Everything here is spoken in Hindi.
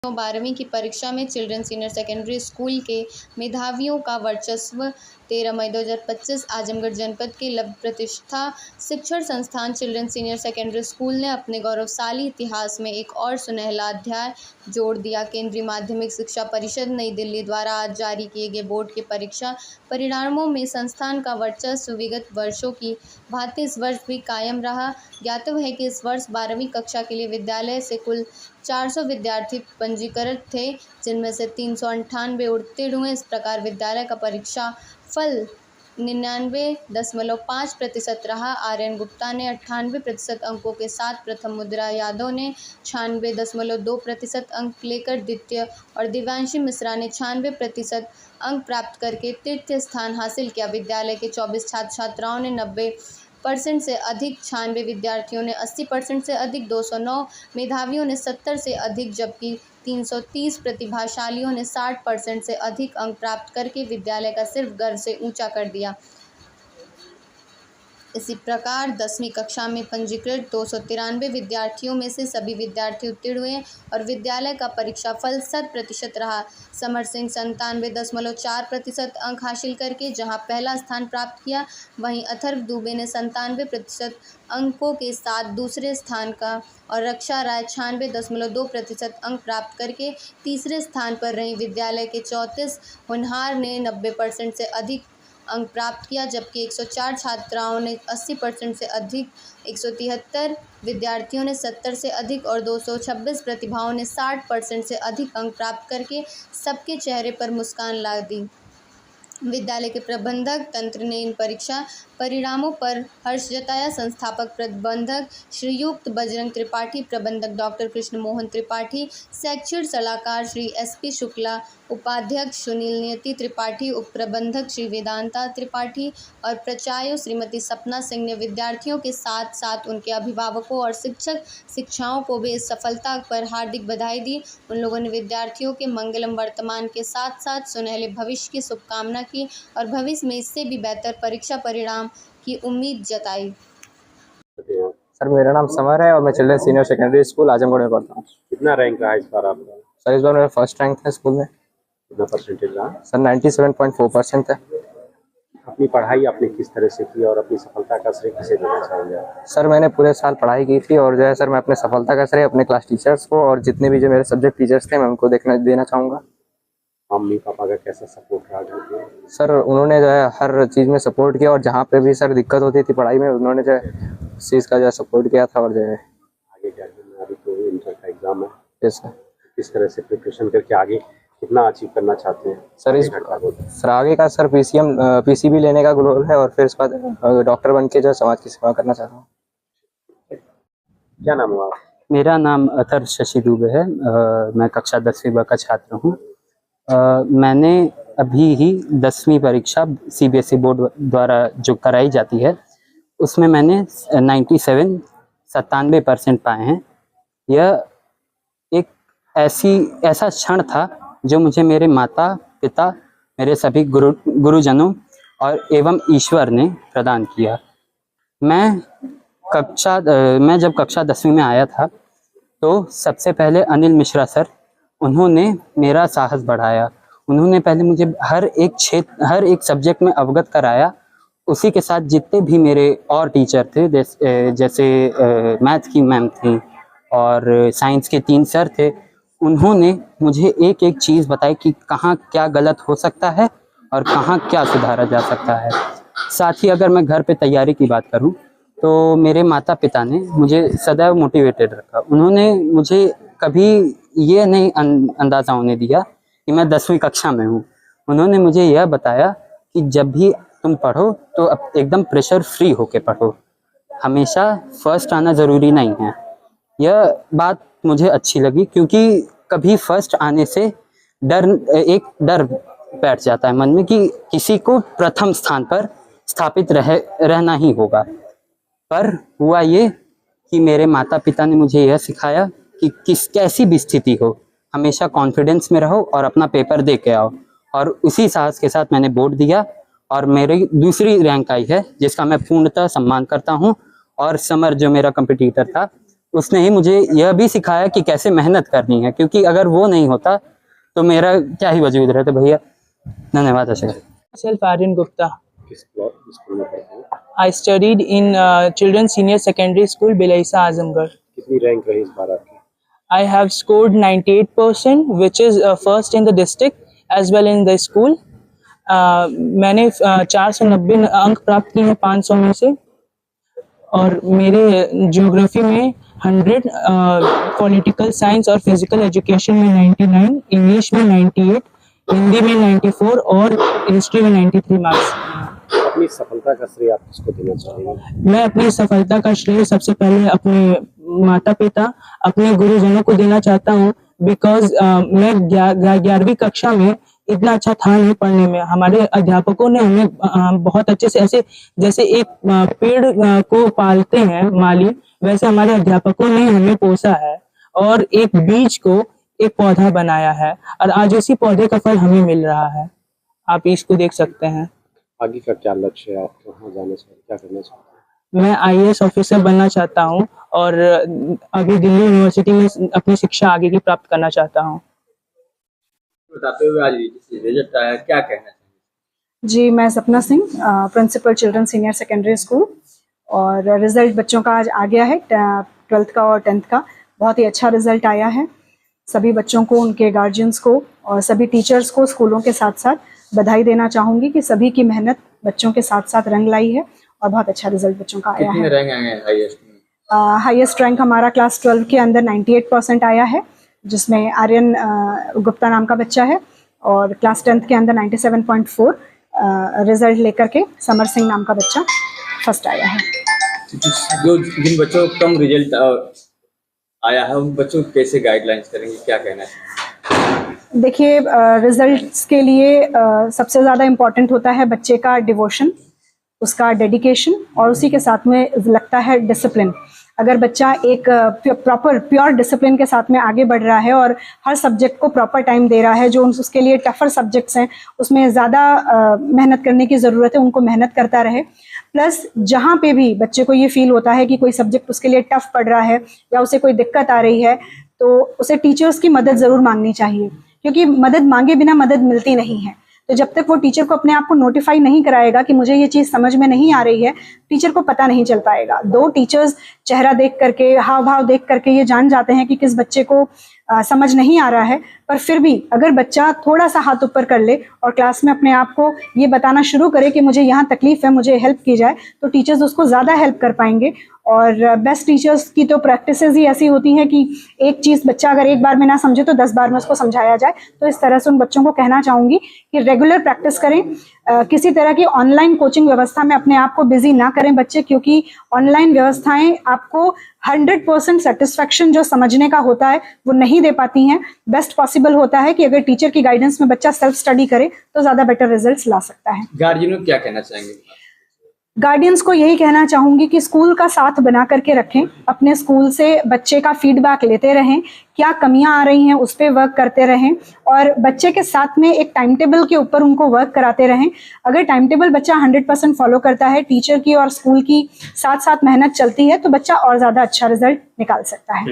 12वीं की परीक्षा में चिल्ड्रन सीनियर सेकेंडरी स्कूल के मेधावियों का वर्चस्व। 13 मई 2025 आजमगढ़ जनपद के लब्ध प्रतिष्ठा शिक्षण संस्थान चिल्ड्रन सीनियर सेकेंडरी स्कूल ने अपने गौरवशाली इतिहास में एक और सुनहला अध्याय जोड़ दिया। केंद्रीय माध्यमिक शिक्षा परिषद नई दिल्ली द्वारा आज जारी किए गए बोर्ड के परीक्षा परिणामों में संस्थान का वर्चस्व विगत वर्षों की भांति इस वर्ष भी कायम रहा। ज्ञातव्य है कि इस वर्ष 12वीं कक्षा के लिए विद्यालय से कुल 400 विद्यार्थी पंजीकृत थे, जिनमें से 398 उत्तीर्ण हुए। इस प्रकार विद्यालय का परीक्षा फल 99.5% रहा। आर्यन गुप्ता ने 98% अंकों के साथ प्रथम, मुद्रा यादव ने 96.2% अंक लेकर द्वितीय और दिव्यांशी मिश्रा ने 96% अंक प्राप्त करके तृतीय स्थान हासिल किया। विद्यालय के 24 छात्र छात्राओं ने 90% से अधिक, 96 विद्यार्थियों ने 80% से अधिक, 209 मेधावियों ने 70 से अधिक जबकि 330 प्रतिभाशालियों ने 60% से अधिक अंक प्राप्त करके विद्यालय का सिर्फ गर्व से ऊंचा कर दिया। इसी प्रकार 10वीं कक्षा में पंजीकृत 293 विद्यार्थियों में से सभी विद्यार्थी उत्तीर्ण हुए और विद्यालय का परीक्षा फल 100% रहा। समर सिंह 97.4% अंक हासिल करके जहां पहला स्थान प्राप्त किया, वहीं अथर्व दुबे ने 97% अंकों के साथ दूसरे स्थान का और रक्षा राय 96.2% अंक प्राप्त करके तीसरे स्थान पर रहीं। विद्यालय के 34 होनहार ने 90% से अधिक अंक प्राप्त किया, जबकि 104 छात्राओं ने 80% से अधिक, 173 विद्यार्थियों ने 70 से अधिक और 226 प्रतिभाओं ने 60% से अधिक अंक प्राप्त करके सबके चेहरे पर मुस्कान ला दी। विद्यालय के प्रबंधक तंत्र ने इन परीक्षा परिणामों पर हर्ष जताया। संस्थापक प्रबंधक श्रीयुक्त बजरंग त्रिपाठी, प्रबंधक डॉक्टर कृष्ण मोहन त्रिपाठी, शैक्षिक सलाहकार श्री SP शुक्ला, उपाध्यक्ष सुनील नियति त्रिपाठी, उप प्रबंधक श्री वेदांता त्रिपाठी और प्राचार्य श्रीमती सपना सिंह ने विद्यार्थियों के साथ साथ उनके अभिभावकों और शिक्षक शिक्षाओं को भी इस सफलता पर हार्दिक बधाई दी। उन लोगों ने विद्यार्थियों के मंगलम वर्तमान के साथ साथ सुनहले भविष्य की शुभकामना की और भविष्य में इससे भी बेहतर परीक्षा परिणाम की उम्मीद जताई। सर, मेरा नाम समर है और मैं children senior secondary school Azamgarh में पढ़ता हूँ। कितना रैंक रहा इस बार आपका? सर, इस बार मेरा फर्स्ट रैंक था स्कूल में। कितना परसेंटेज रहा? सर 97.4% है। अपनी पढ़ाई आपने किस तरह से की और अपनी सफलता का श्रेय किसे देना चाहेंगे? सर, मैंने पूरे साल पढ़ाई की थी और जो है सर मैं अपने सफलता का श्रेय अपने क्लास टीचर्स को और जितने भी जो मेरे सब्जेक्ट टीचर्स थे मैं उनको देना चाहूँगा। मम्मी पापा का कैसा सपोर्ट रहा घर पे? सर, उन्होंने जो है हर चीज़ में सपोर्ट किया और जहाँ पे भी सर दिक्कत होती थी पढ़ाई में उन्होंने जो है उस चीज़ का जो है सपोर्ट किया था। और जो है आगे क्या करना? अभी तो इंटर का एग्जाम है। Yes sir. किस तरह से प्रिपरेशन करके आगे कितना अचीव करना चाहते हैं? सर आगे का सर PCB लेने का गोल है और फिर उसके बाद डॉक्टर बन के जो समाज की सेवा करना चाहता हूँ। क्या नाम हुआ? मेरा नाम अथर्व शशि दुबे है। मैं कक्षा 10वीं ब का छात्र हूँ। मैंने अभी ही 10वीं परीक्षा CBSE बोर्ड द्वारा जो कराई जाती है उसमें मैंने 97% पाए हैं। यह एक ऐसा क्षण था जो मुझे मेरे माता पिता, मेरे सभी गुरुजनों और एवं ईश्वर ने प्रदान किया। मैं जब कक्षा 10वीं में आया था तो सबसे पहले अनिल मिश्रा सर, उन्होंने मेरा साहस बढ़ाया। उन्होंने पहले मुझे हर एक सब्जेक्ट में अवगत कराया। उसी के साथ जितने भी मेरे और टीचर थे, जैसे मैथ की मैम थी और साइंस के 3 सर थे, उन्होंने मुझे एक एक चीज़ बताई कि कहाँ क्या गलत हो सकता है और कहाँ क्या सुधारा जा सकता है। साथ ही अगर मैं घर पे तैयारी की बात करूँ तो मेरे माता पिता ने मुझे सदैव मोटिवेटेड रखा। उन्होंने मुझे कभी ये नहीं अंदाज़ा होने दिया कि मैं 10वीं कक्षा में हूँ। उन्होंने मुझे यह बताया कि जब भी तुम पढ़ो तो अब एकदम प्रेशर फ्री होके पढ़ो, हमेशा फर्स्ट आना ज़रूरी नहीं है। यह बात मुझे अच्छी लगी क्योंकि कभी फर्स्ट आने से एक डर बैठ जाता है मन में कि किसी को प्रथम स्थान पर स्थापित रहना ही होगा। पर हुआ ये कि मेरे माता पिता ने मुझे यह सिखाया कि कैसी भी स्थिति हो हमेशा कॉन्फिडेंस में रहो और अपना पेपर दे के आओ। और उसी साहस के साथ मैंने बोर्ड दिया और मेरी दूसरी रैंक आई है, जिसका मैं पूर्णतः सम्मान करता हूं। और समर जो मेरा कंपटीटर था उसने ही मुझे यह भी सिखाया कि कैसे मेहनत करनी है, क्योंकि अगर वो नहीं होता तो मेरा क्या ही वजूद रहता भैया। धन्यवाद। Myself Aryan Gupta. किस स्कूल में पढ़ते हैं? I studied in Children's Senior Secondary School, Bilaisa, Azamgarh. कितनी रैंक रही इस बार आपकी? I have scored 98%, which is first in the district as well in the school. मैंने 490 अंक प्राप्त किए हैं 500 में से, और मेरे ज्योग्राफी में 100, पॉलिटिकल साइंस और फिजिकल एजुकेशन में 99, इंग्लिश में 98, हिंदी में 94 और हिस्ट्री में 93 मार्क्स। अपनी सफलता का श्रेय आप किसको देना चाहेंगे? मैं अपनी सफलता का श्रेय सबसे पहले अपने माता पिता, अपने गुरुजनों को देना चाहता हूँ, बिकॉज मैं 11वीं कक्षा में इतना अच्छा था नहीं पढ़ने में। हमारे अध्यापकों ने हमें बहुत अच्छे से, ऐसे जैसे एक पेड़ को पालते हैं माली, वैसे हमारे अध्यापकों ने हमें पोसा है और एक बीज को एक पौधा बनाया है, और आज उसी पौधे का फल हमें मिल रहा है। आप इसको देख सकते हैं। आगे का क्या लक्ष्य है? आप कहाँ जाना चाहते हैं, क्या करना चाहते हैं? मैं IAS ऑफिसर बनना चाहता हूं और अभी दिल्ली यूनिवर्सिटी में अपनी शिक्षा आगे की प्राप्त करना चाहता हूं। बताते हुए आज रिजल्ट आया, क्या कहना चाहिए? जी, मैं Sapna Singh, principal children senior secondary school, और रिज़ल्ट बच्चों का आज आ गया है 12th का और 10th का। बहुत ही अच्छा रिज़ल्ट आया है। सभी बच्चों को, उनके गार्जियंस को और सभी टीचर्स को स्कूलों के साथ साथ बधाई देना चाहूँगी कि सभी की मेहनत बच्चों के साथ साथ रंग लाई है और बहुत अच्छा रिज़ल्ट बच्चों का आया है। कितने रैंक आए हैं हाईएस्ट में? हाईएस्ट रैंक हमारा क्लास 12 के अंदर 98% आया है, जिसमें आर्यन गुप्ता नाम का बच्चा है, और क्लास 10th के अंदर 97.4 रिजल्ट लेकर के समर सिंह नाम का बच्चा फर्स्ट आया है। जो जिन बच्चों को कम रिजल्ट आया है उन बच्चों को कैसे गाइडलाइंस करेंगे, क्या कहना चाहिए? देखिए, रिजल्ट्स के लिए सबसे ज़्यादा इम्पॉर्टेंट होता है बच्चे का डिवोशन, उसका डेडिकेशन, और उसी के साथ में लगता है डिसिप्लिन। अगर बच्चा एक प्रॉपर प्योर डिसिप्लिन के साथ में आगे बढ़ रहा है और हर सब्जेक्ट को प्रॉपर टाइम दे रहा है, जो उसके लिए टफर सब्जेक्ट्स हैं उसमें ज़्यादा मेहनत करने की ज़रूरत है, उनको मेहनत करता रहे। प्लस जहाँ पे भी बच्चे को ये फील होता है कि कोई सब्जेक्ट उसके लिए टफ पड़ रहा है या उसे कोई दिक्कत आ रही है, तो उसे टीचर्स की मदद ज़रूर मांगनी चाहिए, क्योंकि मदद मांगे बिना मदद मिलती नहीं है। तो जब तक वो टीचर को अपने आप को नोटिफाई नहीं कराएगा कि मुझे ये चीज़ समझ में नहीं आ रही है, टीचर को पता नहीं चल पाएगा। दो टीचर्स चेहरा देख करके, हाव भाव देख करके ये जान जाते हैं कि किस बच्चे को समझ नहीं आ रहा है। पर फिर भी अगर बच्चा थोड़ा सा हाथ ऊपर कर ले और क्लास में अपने आप को ये बताना शुरू करे कि मुझे यहाँ तकलीफ है, मुझे हेल्प की जाए, तो टीचर्स उसको ज़्यादा हेल्प कर पाएंगे। और बेस्ट टीचर्स की तो प्रैक्टिसेस ही ऐसी होती हैं कि एक चीज़ बच्चा अगर एक बार में ना समझे तो 10 बार में उसको समझाया जाए। तो इस तरह से उन बच्चों को कहना चाहूँगी कि रेगुलर प्रैक्टिस करें। किसी तरह की ऑनलाइन कोचिंग व्यवस्था में अपने आप को बिजी ना करें बच्चे, क्योंकि ऑनलाइन व्यवस्थाएं आपको 100% सेटिस्फैक्शन जो समझने का होता है वो नहीं दे पाती हैं। बेस्ट पॉसिबल होता है कि अगर टीचर की गाइडेंस में बच्चा सेल्फ स्टडी करे तो ज़्यादा बेटर रिजल्ट्स ला सकता है। गार्जियनों को क्या कहना चाहेंगे? गार्डियंस को यही कहना चाहूँगी कि स्कूल का साथ बना करके रखें, अपने स्कूल से बच्चे का फीडबैक लेते रहें, क्या कमियां आ रही हैं उस पर वर्क करते रहें, और बच्चे के साथ में एक टाइम टेबल के ऊपर उनको वर्क कराते रहें। अगर टाइम टेबल बच्चा 100% फॉलो करता है, टीचर की और स्कूल की साथ साथ मेहनत चलती है, तो बच्चा और ज़्यादा अच्छा रिजल्ट निकाल सकता है।